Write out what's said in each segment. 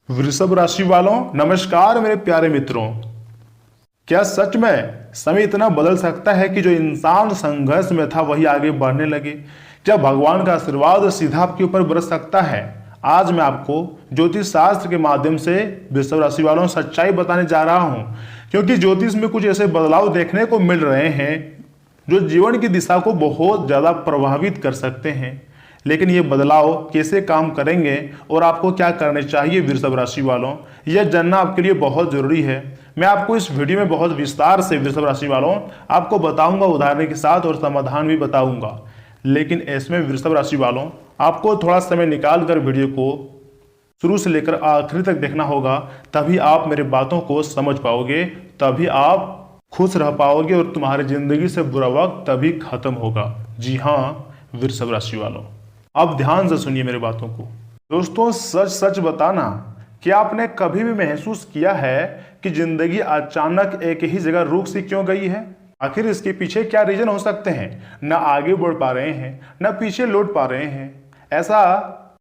वृषभ राशि वालों, नमस्कार मेरे प्यारे मित्रों। क्या सच में समय इतना बदल सकता है कि जो इंसान संघर्ष में था वही आगे बढ़ने लगे? क्या भगवान का आशीर्वाद सीधा आपके ऊपर बरस सकता है? आज मैं आपको ज्योतिष शास्त्र के माध्यम से वृषभ राशि वालों सच्चाई बताने जा रहा हूं, क्योंकि ज्योतिष में कुछ ऐसे बदलाव देखने को मिल रहे हैं जो जीवन की दिशा को बहुत ज्यादा प्रभावित कर सकते हैं। लेकिन ये बदलाव कैसे काम करेंगे और आपको क्या करने चाहिए वृषभ राशि वालों, यह जानना आपके लिए बहुत जरूरी है। मैं आपको इस वीडियो में बहुत विस्तार से वृषभ राशि वालों आपको बताऊंगा, उदाहरण के साथ, और समाधान भी बताऊंगा। लेकिन इसमें वृषभ राशि वालों आपको थोड़ा समय निकाल कर वीडियो को शुरू से लेकर आखिरी तक देखना होगा, तभी आप मेरे बातों को समझ पाओगे, तभी आप खुश रह पाओगे और तुम्हारी जिंदगी से बुरा वक्त तभी खत्म होगा। जी हाँ वृषभ राशि वालों, अब ध्यान से सुनिए मेरी बातों को। दोस्तों, सच सच बताना, क्या आपने कभी भी महसूस किया है कि जिंदगी अचानक एक ही जगह रुक सी क्यों गई है? आखिर इसके पीछे क्या रीजन हो सकते हैं? न आगे बढ़ पा रहे हैं, न पीछे लौट पा रहे हैं। ऐसा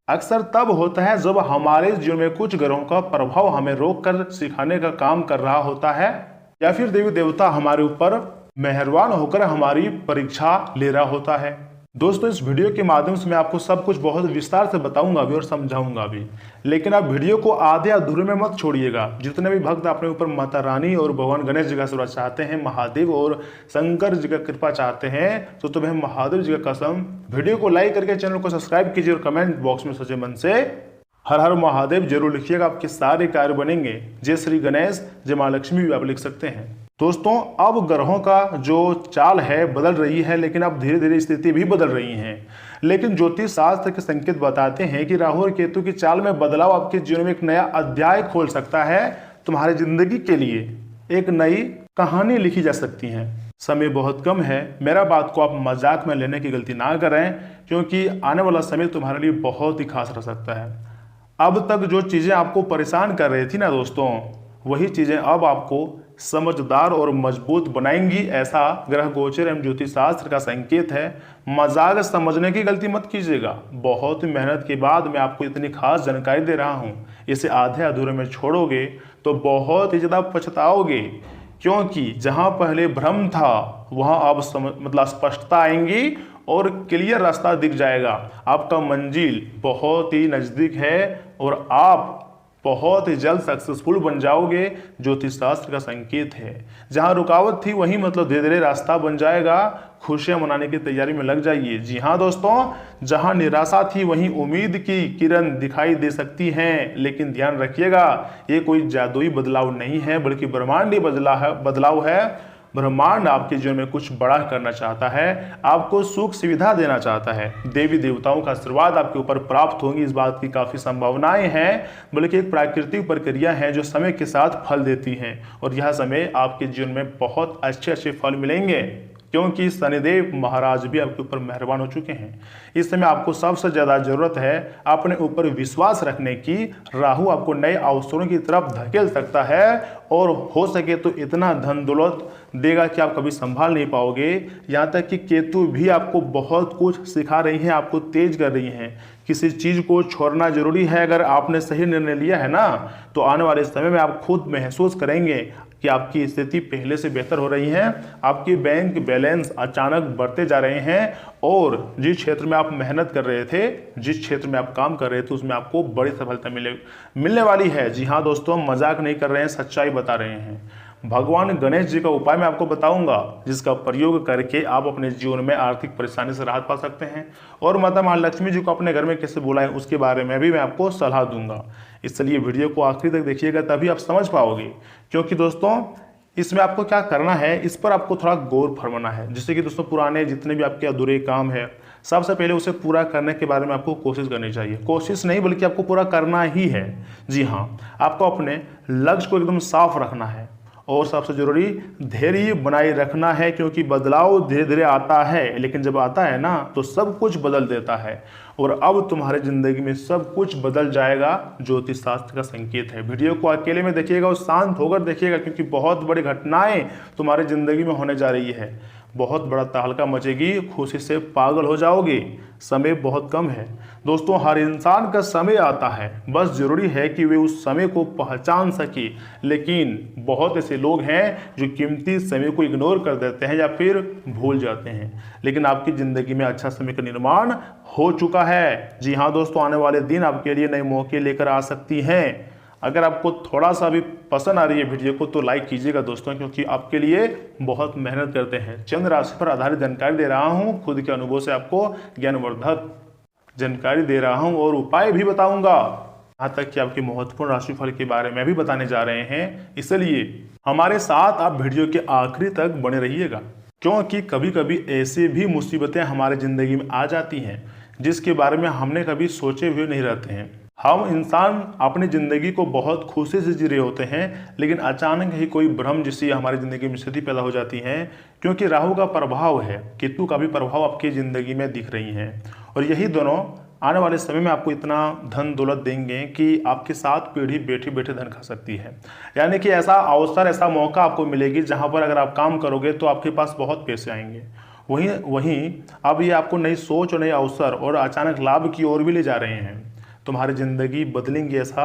अक्सर तब होता है जब हमारे जीवन में कुछ ग्रहों का प्रभाव हमें रोक कर सिखाने का काम कर रहा होता है, या फिर देवी देवता हमारे ऊपर मेहरबान होकर हमारी परीक्षा ले रहा होता है। दोस्तों, इस वीडियो के माध्यम से मैं आपको सब कुछ बहुत विस्तार से बताऊंगा भी और समझाऊंगा भी, लेकिन आप वीडियो को आधे अधूरे में मत छोड़िएगा। जितने भी भक्त अपने ऊपर माता रानी और भगवान गणेश जी का आशीर्वाद चाहते हैं, महादेव और शंकर जी का कृपा चाहते हैं, तो तुम्हें महादेव जी का कसम, वीडियो को लाइक करके चैनल को सब्सक्राइब कीजिए और कमेंट बॉक्स में सच्चे मन से हर हर महादेव जरूर लिखिएगा। आपके सारे कार्य बनेंगे। जय श्री गणेश, जय माँ लक्ष्मी भी आप लिख सकते हैं। दोस्तों, अब ग्रहों का जो चाल है बदल रही है, लेकिन अब धीरे धीरे स्थिति भी बदल रही है। लेकिन ज्योतिष शास्त्र के संकेत बताते हैं कि राहु और केतु की चाल में बदलाव आपके जीवन में एक नया अध्याय खोल सकता है। तुम्हारी जिंदगी के लिए एक नई कहानी लिखी जा सकती है। समय बहुत कम है, मेरा बात को आप मजाक में लेने की गलती ना करें, क्योंकि आने वाला समय तुम्हारे लिए बहुत ही खास रह सकता है। अब तक जो चीजें आपको परेशान कर रही थी ना दोस्तों, वही चीजें अब आपको समझदार और मजबूत बनाएंगी, ऐसा ग्रह गोचर एवं ज्योतिष शास्त्र का संकेत है। मजाक समझने की गलती मत कीजिएगा। बहुत मेहनत के बाद मैं आपको इतनी खास जानकारी दे रहा हूं, इसे आधे अधूरे में छोड़ोगे तो बहुत ही ज्यादा पछताओगे, क्योंकि जहां पहले भ्रम था वहां अब मतलब स्पष्टता आएंगी और क्लियर रास्ता दिख जाएगा। आपका मंजिल बहुत ही नजदीक है और आप बहुत ही जल्द सक्सेसफुल बन जाओगे। ज्योतिष शास्त्र का संकेत है, जहां रुकावट थी वहीं मतलब धीरे धीरे रास्ता बन जाएगा। खुशियां मनाने की तैयारी में लग जाइए। जी हाँ दोस्तों, जहां निराशा थी वहीं उम्मीद की किरण दिखाई दे सकती हैं। लेकिन ध्यान रखिएगा, ये कोई जादुई बदलाव नहीं है, बल्कि ब्रह्मांडीय बदलाव है। ब्रह्मांड आपके जीवन में कुछ बड़ा करना चाहता है, आपको सुख सुविधा देना चाहता है। देवी देवताओं का आशीर्वाद आपके ऊपर प्राप्त होंगी, इस बात की काफी संभावनाएं हैं, बल्कि एक प्राकृतिक प्रक्रिया है जो समय के साथ फल देती है। और यह समय आपके जीवन में बहुत अच्छे अच्छे फल मिलेंगे, क्योंकि शनिदेव महाराज भी आपके ऊपर मेहरबान हो चुके हैं। इस समय आपको सबसे ज्यादा जरूरत है अपने ऊपर विश्वास रखने की। राहु आपको नए अवसरों की तरफ धकेल सकता है और हो सके तो इतना धन दौलत देगा कि आप कभी संभाल नहीं पाओगे। यहाँ तक कि केतु भी आपको बहुत कुछ सिखा रही हैं, आपको तेज कर रही हैं। किसी चीज को छोड़ना जरूरी है। अगर आपने सही निर्णय लिया है ना, तो आने वाले समय में आप खुद महसूस करेंगे कि आपकी स्थिति पहले से बेहतर हो रही है। आपकी बैंक बैलेंस अचानक बढ़ते जा रहे हैं और जिस क्षेत्र में आप मेहनत कर रहे थे, जिस क्षेत्र में आप काम कर रहे थे, उसमें आपको बड़ी सफलता मिलने वाली है। जी हाँ दोस्तों, मजाक नहीं कर रहे हैं, सच्चाई बता रहे हैं। भगवान गणेश जी का उपाय मैं आपको बताऊंगा, जिसका प्रयोग करके आप अपने जीवन में आर्थिक परेशानी से राहत पा सकते हैं। और माता महालक्ष्मी जी को अपने घर में कैसे बुलाएं, उसके बारे में भी मैं आपको सलाह दूंगा। इसलिए वीडियो को आखिरी तक देखिएगा, तभी आप समझ पाओगे। क्योंकि दोस्तों, इसमें आपको क्या करना है, इस पर आपको थोड़ा गौर फरमाना है। जिससे कि दोस्तों, पुराने जितने भी आपके अधूरे काम है, सबसे पहले उसे पूरा करने के बारे में आपको कोशिश करनी चाहिए। कोशिश नहीं, बल्कि आपको पूरा करना ही है। जी हाँ, आपको अपने लक्ष्य को एकदम साफ रखना है और सबसे जरूरी धैर्य बनाए रखना है, क्योंकि बदलाव धीरे धीरे आता है, लेकिन जब आता है ना तो सब कुछ बदल देता है। और अब तुम्हारे जिंदगी में सब कुछ बदल जाएगा, ज्योतिष शास्त्र का संकेत है। वीडियो को अकेले में देखिएगा और शांत होकर देखिएगा, क्योंकि बहुत बड़ी घटनाएं तुम्हारी जिंदगी में होने जा रही है। बहुत बड़ा तहलका मचेगी, खुशी से पागल हो जाओगे। समय बहुत कम है दोस्तों, हर इंसान का समय आता है, बस जरूरी है कि वे उस समय को पहचान सके। लेकिन बहुत ऐसे लोग हैं जो कीमती समय को इग्नोर कर देते हैं या फिर भूल जाते हैं। लेकिन आपकी ज़िंदगी में अच्छा समय का निर्माण हो चुका है। जी हाँ दोस्तों, आने वाले दिन आपके लिए नए मौके लेकर आ सकती हैं। अगर आपको थोड़ा सा भी पसंद आ रही है वीडियो को तो लाइक कीजिएगा दोस्तों, क्योंकि आपके लिए बहुत मेहनत करते हैं। चंद्र राशि पर आधारित जानकारी दे रहा हूँ, खुद के अनुभव से आपको ज्ञानवर्धक जानकारी दे रहा हूँ और उपाय भी बताऊंगा, यहाँ तक कि आपके महत्वपूर्ण राशिफल के बारे में भी बताने जा रहे हैं। इसलिए हमारे साथ आप वीडियो के आखिरी तक बने रहिएगा, क्योंकि कभी कभी ऐसी भी मुसीबतें हमारे ज़िंदगी में आ जाती हैं जिसके बारे में हमने कभी सोचे हुए नहीं रहते हैं। हम इंसान अपनी ज़िंदगी को बहुत खुशी से जी रहे होते हैं, लेकिन अचानक ही कोई भ्रम जैसी हमारी ज़िंदगी में स्थिति पैदा हो जाती है, क्योंकि राहु का प्रभाव है, केतु का भी प्रभाव आपकी ज़िंदगी में दिख रही है। और यही दोनों आने वाले समय में आपको इतना धन दौलत देंगे कि आपके साथ पीढ़ी बैठे बैठे धन खा सकती है। यानी कि ऐसा अवसर, ऐसा मौका आपको मिलेगी जहाँ पर अगर आप काम करोगे तो आपके पास बहुत पैसे आएंगे। वहीं अब ये आपको नई सोच और नए अवसर और अचानक लाभ की ओर भी ले जा रहे हैं। तुम्हारी ज़िंदगी बदलेंगी, ऐसा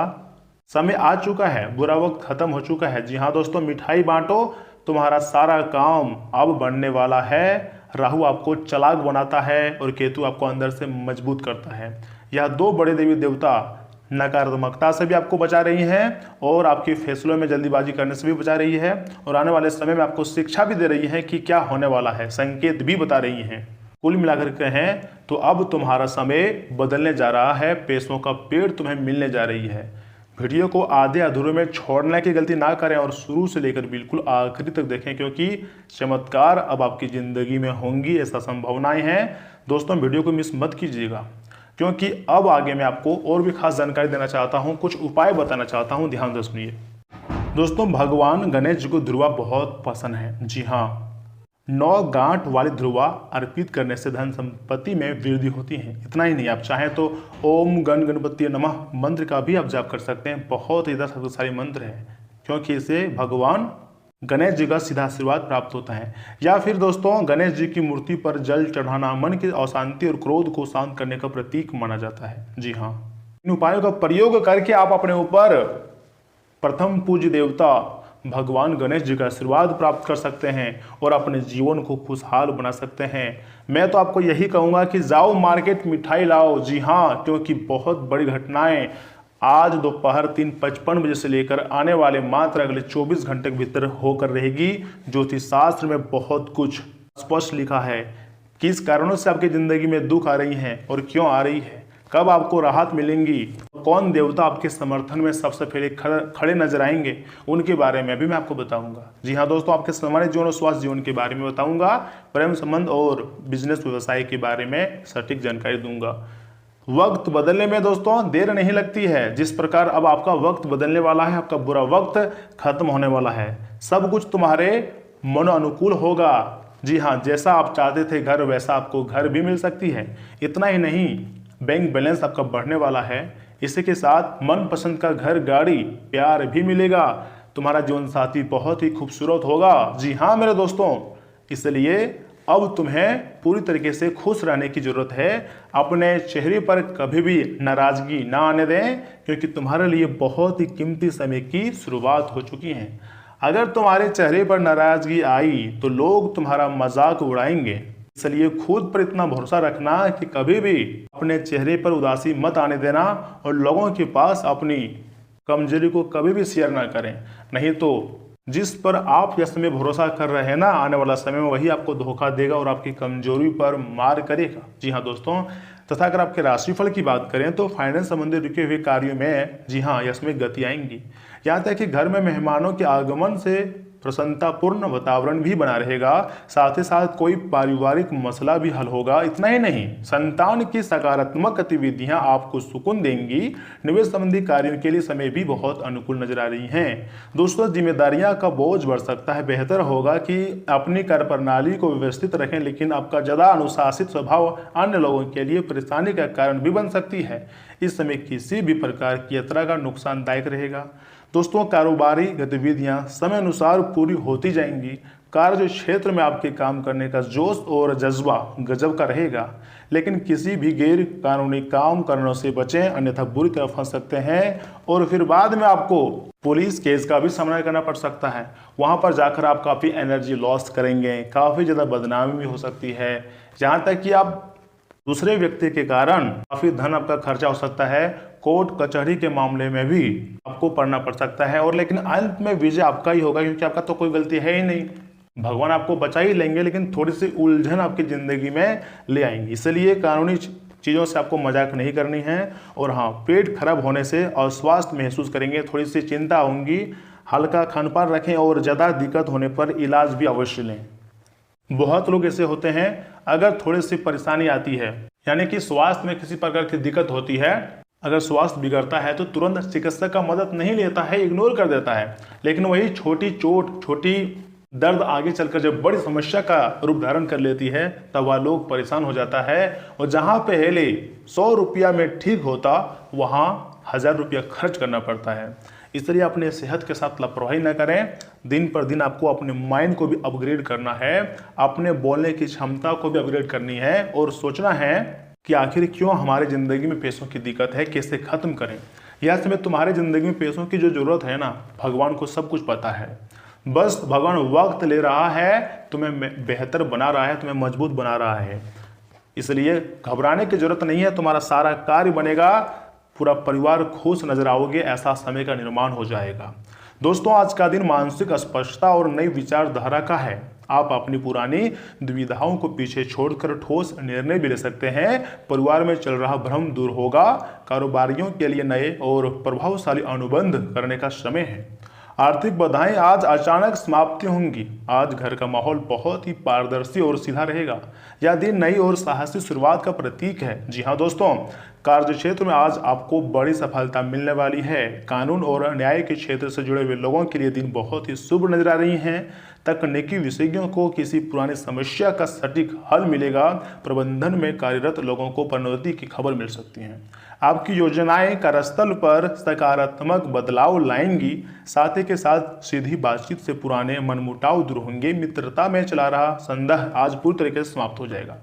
समय आ चुका है, बुरा वक्त खत्म हो चुका है। जी हाँ दोस्तों, मिठाई बांटो, तुम्हारा सारा काम अब बनने वाला है। राहु आपको चालाक बनाता है और केतु आपको अंदर से मजबूत करता है। यह दो बड़े देवी देवता नकारात्मकता से भी आपको बचा रही हैं और आपके फैसलों में जल्दीबाजी करने से भी बचा रही है, और आने वाले समय में आपको शिक्षा भी दे रही है कि क्या होने वाला है, संकेत भी बता रही हैं। कुल मिलाकर कहें तो अब तुम्हारा समय बदलने जा रहा है, पैसों का पेड़ तुम्हें मिलने जा रही है। वीडियो को आधे अधूरे में छोड़ने की गलती ना करें और शुरू से लेकर बिल्कुल आखिरी तक देखें, क्योंकि चमत्कार अब आपकी ज़िंदगी में होंगी, ऐसा संभावनाएं हैं। दोस्तों वीडियो को मिस मत कीजिएगा, क्योंकि अब आगे मैं आपको और भी खास जानकारी देना चाहता हूँ, कुछ उपाय बताना चाहता हूँ, ध्यान से सुनिए। दोस्तों भगवान गणेश जी को ध्रुवा बहुत पसंद है। जी हाँ, 9 गांठ वाली ध्रुवा अर्पित करने से धन संपत्ति में वृद्धि होती है। इतना ही नहीं, आप चाहें तो ओम गण गणपति नमः मंत्र का भी आप जाप कर सकते हैं। बहुत ही ज़्यादा शक्तिशाली मंत्र है, क्योंकि इसे भगवान गणेश जी का सीधा आशीर्वाद प्राप्त होता है। या फिर दोस्तों गणेश जी की मूर्ति पर जल चढ़ाना मन की अशांति और क्रोध को शांत करने का प्रतीक माना जाता है। जी हाँ, इन उपायों का प्रयोग करके आप अपने ऊपर प्रथम पूज्य देवता भगवान गणेश जी का आशीर्वाद प्राप्त कर सकते हैं और अपने जीवन को खुशहाल बना सकते हैं। मैं तो आपको यही कहूँगा कि जाओ मार्केट, मिठाई लाओ। जी हाँ, क्योंकि बहुत बड़ी घटनाएं आज दोपहर 3:55 बजे से लेकर आने वाले मात्र अगले 24 घंटे के भीतर होकर रहेगी। ज्योतिष शास्त्र में बहुत कुछ स्पष्ट लिखा है, किस कारणों से आपकी ज़िंदगी में दुख आ रही हैं और क्यों आ रही है, कब आपको राहत मिलेंगी, कौन देवता आपके समर्थन में सबसे पहले खड़े नजर आएंगे, उनके बारे में भी मैं आपको बताऊंगा। जी हाँ दोस्तों, आपके सामान्य जीवन और स्वास्थ्य जीवन के बारे में बताऊंगा, प्रेम संबंध और बिजनेस व्यवसाय के बारे में सटीक जानकारी दूंगा। वक्त बदलने में दोस्तों देर नहीं लगती है। जिस प्रकार अब आपका वक्त बदलने वाला है, आपका बुरा वक्त खत्म होने वाला है, सब कुछ तुम्हारे मन अनुकूल होगा। जी हाँ, जैसा आप चाहते थे घर, वैसा आपको घर भी मिल सकती है। इतना ही नहीं, बैंक बैलेंस आपका बढ़ने वाला है। इसी के साथ मनपसंद का घर, गाड़ी, प्यार भी मिलेगा। तुम्हारा जीवन साथी बहुत ही खूबसूरत होगा। जी हाँ मेरे दोस्तों, इसलिए अब तुम्हें पूरी तरीके से खुश रहने की जरूरत है। अपने चेहरे पर कभी भी नाराजगी ना आने दें, क्योंकि तुम्हारे लिए बहुत ही कीमती समय की शुरुआत हो चुकी है। अगर तुम्हारे चेहरे पर नाराजगी आई तो लोग तुम्हारा मजाक उड़ाएंगे, इसलिए खुद पर इतना भरोसा रखना कि कभी भी अपने चेहरे पर उदासी मत आने देना और लोगों के पास अपनी कमजोरी को कभी भी शेयर ना करें। नहीं तो जिस पर आप यह समय भरोसा कर रहे हैं ना, आने वाला समय में वही आपको धोखा देगा और आपकी कमजोरी पर मार करेगा। जी हाँ दोस्तों, तथा अगर आपके राशिफल की बात करें तो फाइनेंस संबंधी रुके हुए कार्यों में जी हाँ यह समय गति आएंगी। यहाँ तक कि घर में मेहमानों के आगमन से प्रसन्नतापूर्ण वातावरण भी बना रहेगा। साथ ही साथ कोई पारिवारिक मसला भी हल होगा। इतना ही नहीं, संतान की सकारात्मक गतिविधियां आपको सुकून देंगी। निवेश संबंधी कार्यों के लिए समय भी बहुत अनुकूल नजर आ रही हैं। दोस्तों जिम्मेदारियां का बोझ बढ़ सकता है। बेहतर होगा कि अपनी कार्य प्रणाली को व्यवस्थित रखें, लेकिन आपका ज़्यादा अनुशासित स्वभाव अन्य लोगों के लिए परेशानी का कारण भी बन सकती है। इस समय किसी भी प्रकार की यात्रा का नुकसानदायक रहेगा। दोस्तों कारोबारी गतिविधियां समय अनुसार पूरी होती जाएंगी। कार्य क्षेत्र में आपके काम करने का जोश और जज्बा गजब का रहेगा, लेकिन किसी भी गैर कानूनी काम करने से बचें, अन्यथा बुरी तरह फंस सकते हैं और फिर बाद में आपको पुलिस केस का भी सामना करना पड़ सकता है। वहां पर जाकर आप काफ़ी एनर्जी लॉस करेंगे, काफ़ी ज़्यादा बदनामी भी हो सकती है, यहाँ तक कि आप दूसरे व्यक्ति के कारण काफ़ी धन आपका खर्चा हो सकता है, कोर्ट कचहरी के मामले में भी आपको पड़ना पड़ सकता है। और लेकिन अंत में विजय आपका ही होगा, क्योंकि आपका तो कोई गलती है ही नहीं। भगवान आपको बचा ही लेंगे, लेकिन थोड़ी सी उलझन आपकी ज़िंदगी में ले आएंगी। इसलिए कानूनी चीज़ों से आपको मजाक नहीं करनी है। और हाँ, पेट खराब होने से अस्वस्थ महसूस करेंगे, थोड़ी सी चिंता होंगी, हल्का खान पान रखें और ज़्यादा दिक्कत होने पर इलाज भी अवश्य लें। बहुत लोग ऐसे होते हैं, अगर थोड़ी सी परेशानी आती है, यानी कि स्वास्थ्य में किसी प्रकार की दिक्कत होती है, अगर स्वास्थ्य बिगड़ता है तो तुरंत चिकित्सक का मदद नहीं लेता है, इग्नोर कर देता है। लेकिन वही छोटी चोट, छोटी दर्द आगे चलकर जब बड़ी समस्या का रूप धारण कर लेती है, तब वह लोग परेशान हो जाता है। और जहाँ पहले 100 रुपया में ठीक होता, वहाँ 1000 रुपया खर्च करना पड़ता है। इसलिए अपने सेहत के साथ लापरवाही न करें। दिन पर दिन आपको अपने माइंड को भी अपग्रेड करना है, अपने बोलने की क्षमता को भी अपग्रेड करनी है और सोचना है कि आखिर क्यों हमारी ज़िंदगी में पैसों की दिक्कत है, कैसे ख़त्म करें। यह समय तुम्हारी ज़िंदगी में पैसों की जो ज़रूरत है ना, भगवान को सब कुछ पता है। बस भगवान वक्त ले रहा है, तुम्हें बेहतर बना रहा है, तुम्हें मजबूत बना रहा है। इसलिए घबराने की ज़रूरत नहीं है, तुम्हारा सारा कार्य बनेगा, पूरा परिवार खुश नजर आओगे, ऐसा समय का निर्माण हो जाएगा। दोस्तों, आज का दिन मानसिक स्पष्टता और नई विचारधारा का है। आप अपनी पुरानी दुविधाओं को पीछे छोड़कर ठोस निर्णय भी ले सकते हैं। परिवार में चल रहा भ्रम दूर होगा। कारोबारियों के लिए नए और प्रभावशाली अनुबंध करने का समय है। आर्थिक बाधाएं आज अचानक समाप्ति होंगी। आज घर का माहौल बहुत ही पारदर्शी और सीधा रहेगा। यह दिन नई और साहसी शुरुआत का प्रतीक है। जी हाँ दोस्तों, कार्य क्षेत्र में आज आपको बड़ी सफलता मिलने वाली है। कानून और न्याय के क्षेत्र से जुड़े हुए लोगों के लिए दिन बहुत ही शुभ नजर आ रही हैं। तकनीकी विशेषज्ञों को किसी पुरानी समस्या का सटीक हल मिलेगा। प्रबंधन में कार्यरत लोगों को पदोन्नति की खबर मिल सकती है। आपकी योजनाएं कार्यस्थल पर सकारात्मक बदलाव लाएंगी। साथ के साथ सीधी बातचीत से पुराने मनमुटाव दूर होंगे। मित्रता में चला रहा संदेह आज पूरी तरीके से समाप्त हो जाएगा।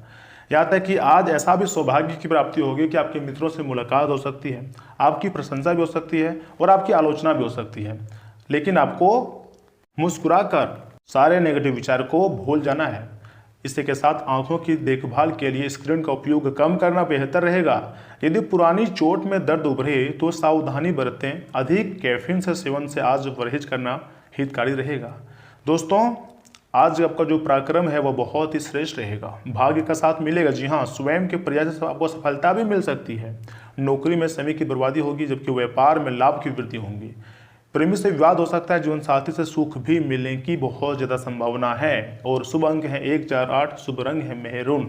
यहाँ तक कि आज ऐसा भी सौभाग्य की प्राप्ति होगी कि आपके मित्रों से मुलाकात हो सकती है, आपकी प्रशंसा भी हो सकती है और आपकी आलोचना भी हो सकती है। लेकिन आपको मुस्कुराकर सारे नेगेटिव विचार को भूल जाना है। इसी के साथ आंखों की देखभाल के लिए स्क्रीन का उपयोग कम करना बेहतर रहेगा। यदि पुरानी चोट में दर्द उभरे तो सावधानी बरतें। अधिक कैफीन से सेवन से आज परहेज करना हितकारी रहेगा। दोस्तों, आज आपका जो पराक्रम है वह बहुत ही श्रेष्ठ रहेगा। भाग्य का साथ मिलेगा। जी हाँ, स्वयं के प्रयास से आपको सफलता भी मिल सकती है। नौकरी में समय की बर्बादी होगी, जबकि व्यापार में लाभ की वृद्धि होगी। प्रेमी से विवाद हो सकता है। जीवन साथी से सुख भी मिलने की बहुत ज़्यादा संभावना है। और शुभ अंक है 1, 4, 8। शुभ रंग है मेहरून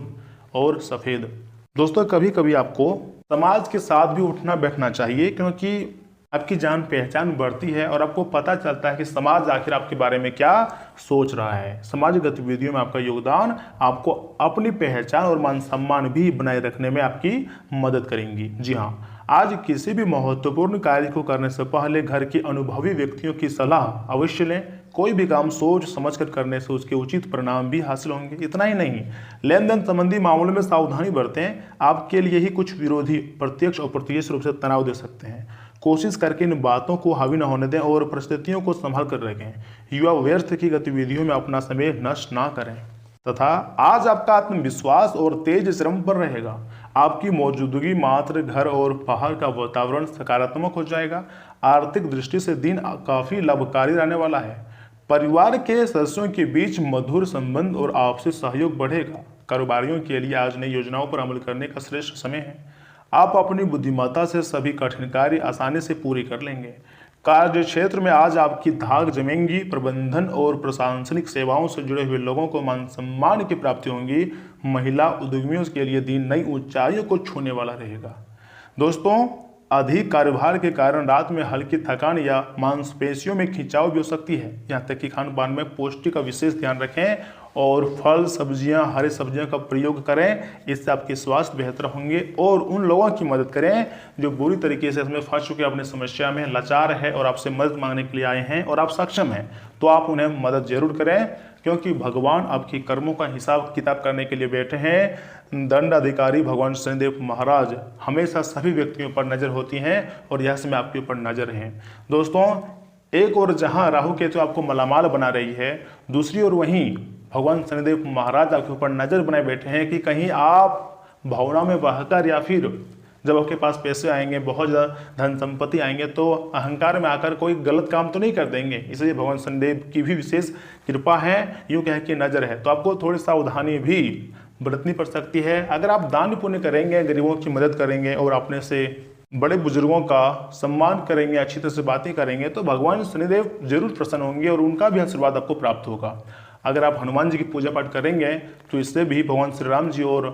और सफ़ेद। दोस्तों, कभी कभी आपको समाज के साथ भी उठना बैठना चाहिए, क्योंकि आपकी जान पहचान बढ़ती है और आपको पता चलता है कि समाज आखिर आपके बारे में क्या सोच रहा है। सामाजिक गतिविधियों में आपका योगदान आपको अपनी पहचान और मान सम्मान भी बनाए रखने में आपकी मदद करेंगी। जी हाँ, आज किसी भी महत्वपूर्ण कार्य को करने से पहले घर के अनुभवी व्यक्तियों की सलाह अवश्य लें। कोई भी काम सोच समझकर करने से उसके उचित परिणाम भी हासिल होंगे। इतना ही नहीं, लेन देन संबंधी मामलों में सावधानी बरतें। आपके लिए ही कुछ विरोधी प्रत्यक्ष और अप्रत्यक्ष रूप से तनाव दे सकते हैं। कोशिश करके इन बातों को हावी न होने दें और परिस्थितियों को संभाल कर रखें। युवा व्यर्थ की गतिविधियों में अपना समय नष्ट ना करें। तथा आज आपका आत्मविश्वास और तेज श्रम पर रहेगा। आपकी मौजूदगी मात्र घर और बाहर का वातावरण सकारात्मक हो जाएगा। आर्थिक दृष्टि से दिन काफी लाभकारी रहने वाला है। परिवार के सदस्यों के बीच मधुर संबंध और आपसी सहयोग बढ़ेगा। कारोबारियों के लिए आज नई योजनाओं पर अमल करने का श्रेष्ठ समय है। आप अपनी बुद्धिमत्ता से सभी कठिन कार्य आसानी से पूरी कर लेंगे। कार्य क्षेत्र में आज आपकी धाक जमेंगी। प्रबंधन और प्रशासनिक सेवाओं से जुड़े हुए लोगों को मान सम्मान की प्राप्ति होंगी। महिला उद्यमियों के लिए दिन नई ऊंचाइयों को छूने वाला रहेगा। दोस्तों, अधिक कार्यभार के कारण रात में हल्की थकान या मांसपेशियों में खिंचाव भी हो सकती है। यहाँ तक कि खान पान में पौष्टिक का विशेष ध्यान रखें और फल सब्जियां, हरी सब्जियों का प्रयोग करें। इससे आपके स्वास्थ्य बेहतर होंगे। और उन लोगों की मदद करें जो बुरी तरीके से इसमें फंस चुके अपनी समस्या में, लाचार है और आपसे मदद मांगने के लिए आए हैं और आप सक्षम हैं, तो आप उन्हें मदद जरूर करें, क्योंकि भगवान आपके कर्मों का हिसाब किताब करने के लिए बैठे हैं। दंड अधिकारी भगवान शनिदेव महाराज हमेशा सभी व्यक्तियों पर नजर होती हैं और यह समय आपके ऊपर नजर है। दोस्तों, एक और जहां राहु केतु आपको मालामाल बना रही है, दूसरी ओर वहीं भगवान शनिदेव महाराज आपके ऊपर नजर बनाए बैठे हैं कि कहीं आप भावना में बहकर या फिर जब आपके पास पैसे आएंगे, बहुत ज़्यादा धन संपत्ति आएंगे, तो अहंकार में आकर कोई गलत काम तो नहीं कर देंगे। इसलिए भगवान शनिदेव की भी विशेष कृपा है, यूँ कह के नजर है, तो आपको थोड़ी सावधानी भी बरतनी पड़ सकती है। अगर आप दान पुण्य करेंगे, गरीबों की मदद करेंगे और अपने से बड़े बुजुर्गों का सम्मान करेंगे, अच्छी तरह से बातें करेंगे, तो भगवान शनिदेव जरूर प्रसन्न होंगे और उनका भी आशीर्वाद आपको प्राप्त होगा। अगर आप हनुमान जी की पूजा पाठ करेंगे तो इससे भी भगवान श्री राम जी और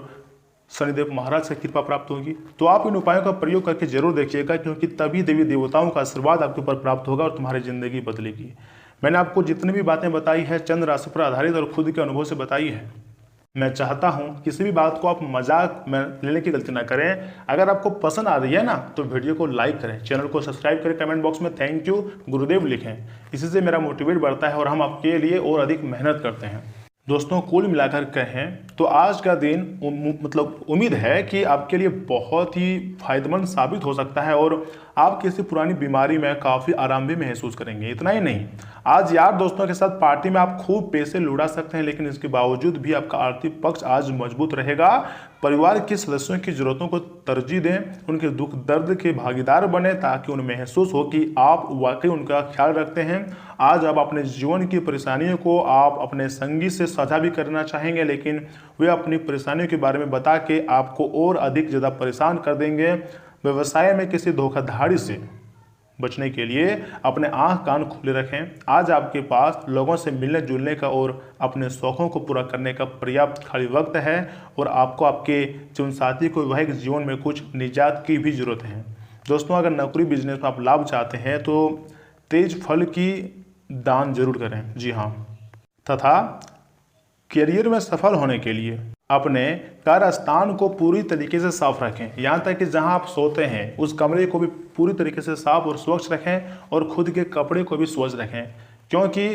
शनिदेव महाराज से कृपा प्राप्त होगी। तो आप इन उपायों का प्रयोग करके जरूर देखिएगा, क्योंकि तभी देवी देवताओं का आशीर्वाद आपके ऊपर प्राप्त होगा और तुम्हारी जिंदगी बदलेगी। मैंने आपको जितनी भी बातें बताई है चंद्र राशि पर आधारित और खुद के अनुभव से बताई है। मैं चाहता हूं किसी भी बात को आप मजाक में लेने की गलती ना करें। अगर आपको पसंद आ रही है ना, तो वीडियो को लाइक करें, चैनल को सब्सक्राइब करें, कमेंट बॉक्स में थैंक यू गुरुदेव लिखें। इसी से मेरा मोटिवेट बढ़ता है और हम आपके लिए और अधिक मेहनत करते हैं। दोस्तों, कुल मिलाकर कहें तो आज का दिन मतलब उम्मीद है कि आपके लिए बहुत ही फायदेमंद साबित हो सकता है और आप किसी पुरानी बीमारी में काफ़ी आराम भी महसूस करेंगे। इतना ही नहीं, आज यार दोस्तों के साथ पार्टी में आप खूब पैसे लुटा सकते हैं, लेकिन इसके बावजूद भी आपका आर्थिक पक्ष आज मजबूत रहेगा। परिवार के सदस्यों की जरूरतों को तरजीह दें, उनके दुख दर्द के भागीदार बने, ताकि उन्हें महसूस हो कि आप वाकई उनका ख्याल रखते हैं। आज आप अपने जीवन की परेशानियों को आप अपने संगी से साझा भी करना चाहेंगे, लेकिन वे अपनी परेशानियों के बारे में बता के आपको और अधिक ज़्यादा परेशान कर देंगे। व्यवसाय में किसी धोखाधड़ी से बचने के लिए अपने आंख कान खुले रखें। आज आपके पास लोगों से मिलने जुलने का और अपने शौक़ों को पूरा करने का पर्याप्त खाली वक्त है और आपको आपके जीवन साथी को वैवाहिक जीवन में कुछ निजात की भी जरूरत है। दोस्तों, अगर नौकरी बिजनेस में आप लाभ चाहते हैं तो तेज फल की दान जरूर करें। जी हाँ, तथा करियर में सफल होने के लिए अपने कार्यस्थान को पूरी तरीके से साफ रखें। यहाँ तक कि जहाँ आप सोते हैं उस कमरे को भी पूरी तरीके से साफ और स्वच्छ रखें और खुद के कपड़े को भी स्वच्छ रखें, क्योंकि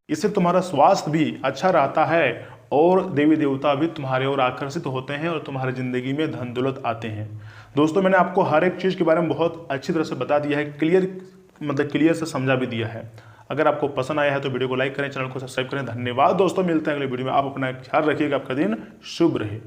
इससे तुम्हारा स्वास्थ्य भी अच्छा रहता है और देवी देवता भी तुम्हारे ओर आकर्षित होते हैं और तुम्हारी ज़िंदगी में धन दौलत आते हैं। दोस्तों, मैंने आपको हर एक चीज़ के बारे में बहुत अच्छी तरह से बता दिया है, क्लियर से समझा भी दिया है। अगर आपको पसंद आया है तो वीडियो को लाइक करें, चैनल को सब्सक्राइब करें। धन्यवाद दोस्तों, मिलते हैं अगले वीडियो में। आप अपना ख्याल रखिएगा, आपका दिन शुभ रहे।